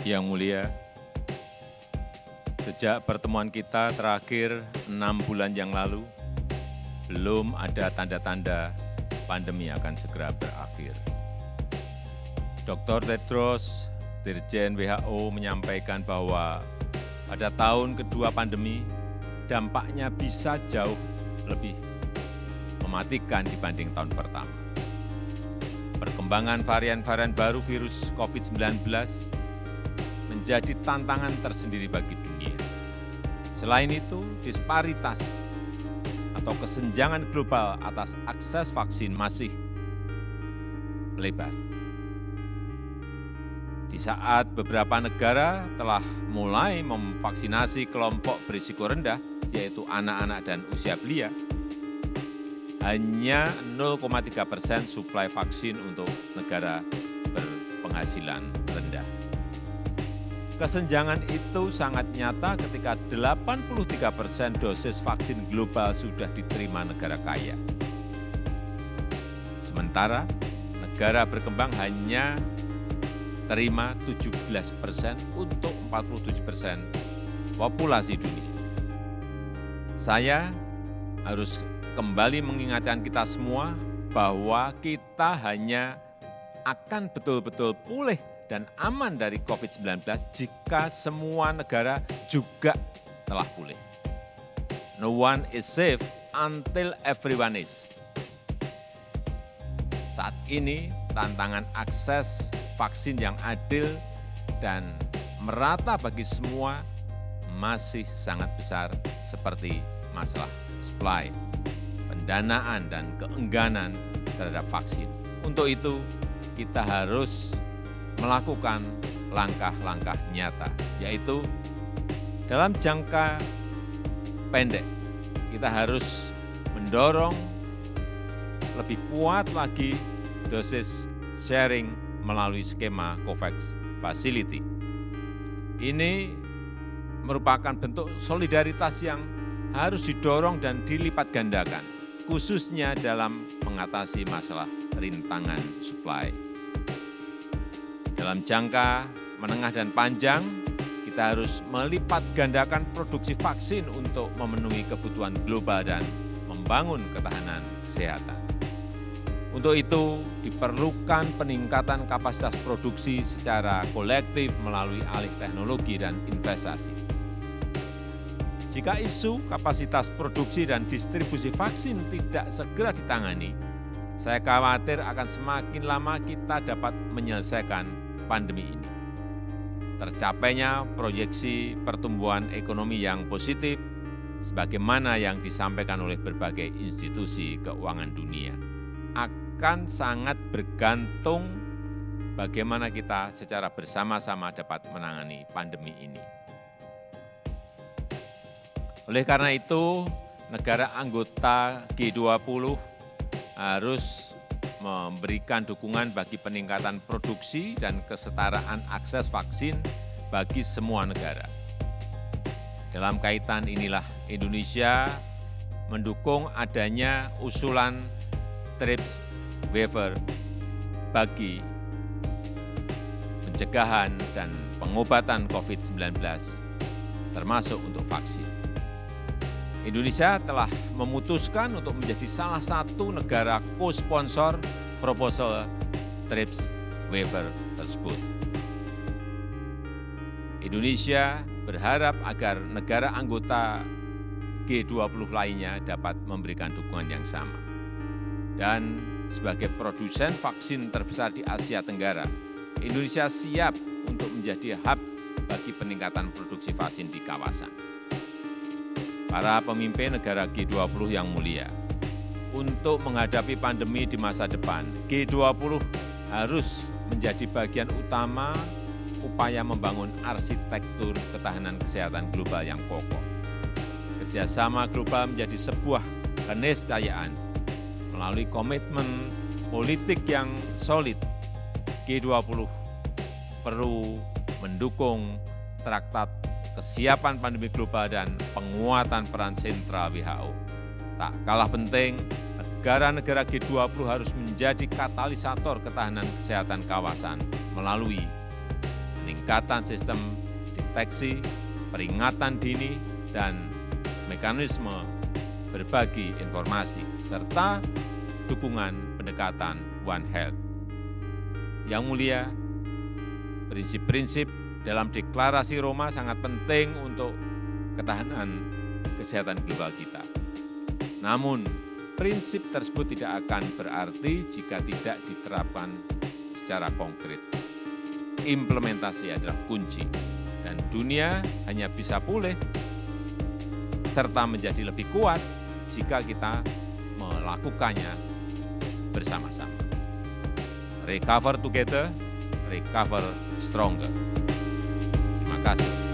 Yang mulia, sejak pertemuan kita terakhir 6 bulan yang lalu, belum ada tanda-tanda pandemi akan segera berakhir. Dr. Tedros, Dirjen WHO menyampaikan bahwa pada tahun kedua pandemi, dampaknya bisa jauh lebih mematikan dibanding tahun pertama. Perkembangan varian-varian baru virus COVID-19 menjadi tantangan tersendiri bagi dunia. Selain itu, disparitas atau kesenjangan global atas akses vaksin masih lebar. Di saat beberapa negara telah mulai memvaksinasi kelompok berisiko rendah, yaitu anak-anak dan usia belia, hanya 0,3% suplai vaksin untuk negara berpenghasilan rendah. Kesenjangan itu sangat nyata ketika 83% dosis vaksin global sudah diterima negara kaya. Sementara negara berkembang hanya terima 17% untuk 47% populasi dunia. Saya harus kembali mengingatkan kita semua bahwa kita hanya akan betul-betul pulih dan aman dari COVID-19 jika semua negara juga telah pulih. No one is safe until everyone is. Saat ini tantangan akses vaksin yang adil dan merata bagi semua masih sangat besar seperti masalah supply, pendanaan dan keengganan terhadap vaksin. Untuk itu, kita harus melakukan langkah-langkah nyata, yaitu dalam jangka pendek, kita harus mendorong lebih kuat lagi dosis sharing melalui skema COVAX Facility. Ini merupakan bentuk solidaritas yang harus didorong dan dilipat gandakan, khususnya dalam mengatasi masalah rintangan supply. Dalam jangka menengah dan panjang, kita harus melipat gandakan produksi vaksin untuk memenuhi kebutuhan global dan membangun ketahanan kesehatan. Untuk itu, diperlukan peningkatan kapasitas produksi secara kolektif melalui alih teknologi dan investasi. Jika isu kapasitas produksi dan distribusi vaksin tidak segera ditangani, saya khawatir akan semakin lama kita dapat menyelesaikan pandemi ini. Tercapainya proyeksi pertumbuhan ekonomi yang positif, sebagaimana yang disampaikan oleh berbagai institusi keuangan dunia, akan sangat bergantung bagaimana kita secara bersama-sama dapat menangani pandemi ini. Oleh karena itu, negara anggota G20 harus memberikan dukungan bagi peningkatan produksi dan kesetaraan akses vaksin bagi semua negara. Dalam kaitan inilah Indonesia mendukung adanya usulan TRIPS waiver bagi pencegahan dan pengobatan COVID-19, termasuk untuk vaksin. Indonesia telah memutuskan untuk menjadi salah satu negara co-sponsor proposal TRIPS waiver tersebut. Indonesia berharap agar negara anggota G20 lainnya dapat memberikan dukungan yang sama. Dan sebagai produsen vaksin terbesar di Asia Tenggara, Indonesia siap untuk menjadi hub bagi peningkatan produksi vaksin di kawasan. Para pemimpin negara G20 yang mulia, untuk menghadapi pandemi di masa depan, G20 harus menjadi bagian utama upaya membangun arsitektur ketahanan kesehatan global yang kokoh. Kerjasama global menjadi sebuah keniscayaan melalui komitmen politik yang solid. G20 perlu mendukung Traktat Kesiapan Pandemi Global dan penguatan peran sentral WHO. Tak kalah penting, negara-negara G20 harus menjadi katalisator ketahanan kesehatan kawasan melalui peningkatan sistem deteksi, peringatan dini, dan mekanisme berbagi informasi, serta dukungan pendekatan One Health. Yang mulia, prinsip-prinsip dalam deklarasi Roma sangat penting untuk ketahanan kesehatan global kita. Namun, prinsip tersebut tidak akan berarti jika tidak diterapkan secara konkret. Implementasi adalah kunci, dan dunia hanya bisa pulih serta menjadi lebih kuat jika kita melakukannya bersama-sama. Recover together, recover stronger. Terima kasih.